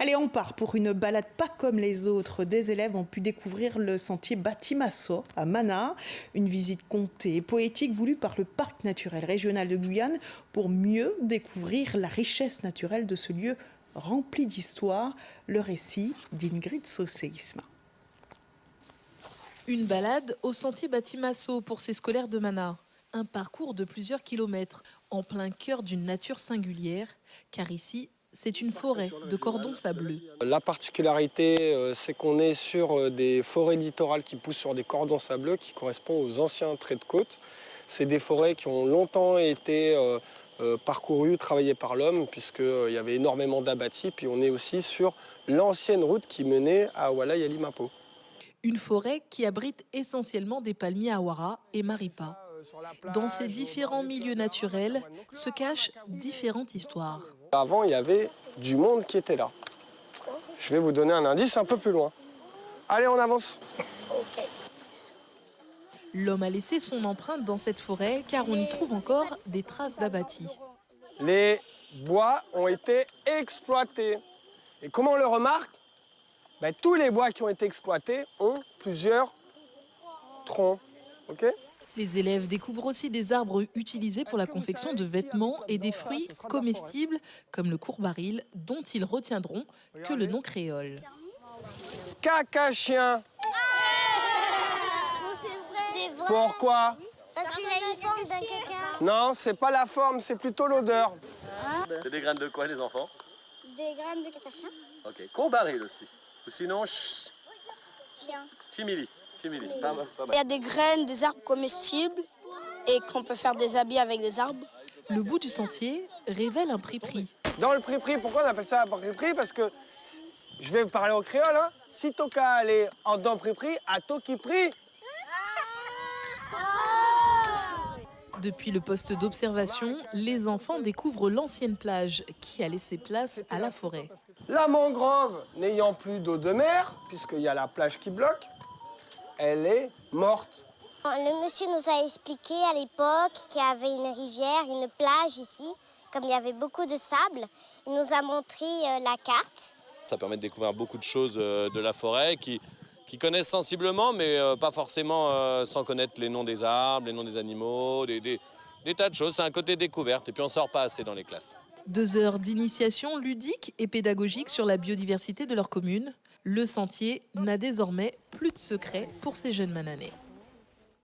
Allez, on part pour une balade pas comme les autres. Des élèves ont pu découvrir le sentier Batimasso à Mana, une visite contée, poétique voulue par le parc naturel régional de Guyane pour mieux découvrir la richesse naturelle de ce lieu rempli d'histoire. Le récit d'Ingrid Sauséisma. Une balade au sentier Batimasso pour ces scolaires de Mana. Un parcours de plusieurs kilomètres en plein cœur d'une nature singulière, car ici, c'est une forêt de cordons sableux. La particularité, c'est qu'on est sur des forêts littorales qui poussent sur des cordons sableux qui correspondent aux anciens traits de côte. C'est des forêts qui ont longtemps été parcourues, travaillées par l'homme, puisqu'il y avait énormément d'abattis. Puis on est aussi sur l'ancienne route qui menait à Awala et à Limapo. Une forêt qui abrite essentiellement des palmiers Awara et Maripa. Dans ces différents milieux naturels se cachent différentes histoires. Avant, il y avait du monde qui était là. Je vais vous donner un indice un peu plus loin. Allez, on avance. L'homme a laissé son empreinte dans cette forêt car on y trouve encore des traces d'abattis. Les bois ont été exploités. Et comment on le remarque ? Tous les bois qui ont été exploités ont plusieurs troncs. Okay ? Les élèves découvrent aussi des arbres utilisés pour la confection de vêtements et des fruits comestibles comme le courbaril dont ils retiendront que le nom créole. Caca-chien. C'est vrai. Pourquoi ? Parce qu'il a une forme d'un caca. Non, c'est pas la forme, c'est plutôt l'odeur. C'est des graines de quoi, les enfants? Des graines de caca-chien. Ok, courbaril aussi. Ou sinon, Chien. chimili. Chimili, pas mal. Il y a des graines, des arbres comestibles et qu'on peut faire des habits avec des arbres. Le bout du sentier révèle un prix-prix. Dans le prix-prix, pourquoi on appelle ça un prix-prix? Parce que, je vais parler au créole, hein. Si toka aller en dans prix-prix, à toki prix. Depuis le poste d'observation, les enfants découvrent l'ancienne plage qui a laissé place à la forêt. La mangrove, n'ayant plus d'eau de mer, puisqu'il y a la plage qui bloque, elle est morte. Le monsieur nous a expliqué à l'époque qu'il y avait une rivière, une plage ici. Comme il y avait beaucoup de sable, il nous a montré la carte. Ça permet de découvrir beaucoup de choses de la forêt qui connaissent sensiblement, mais pas forcément sans connaître les noms des arbres, les noms des animaux, des tas de choses. C'est un côté découverte et puis on ne sort pas assez dans les classes. 2 heures d'initiation ludique et pédagogique sur la biodiversité de leur commune. Le sentier n'a désormais plus de secret pour ces jeunes Mananais.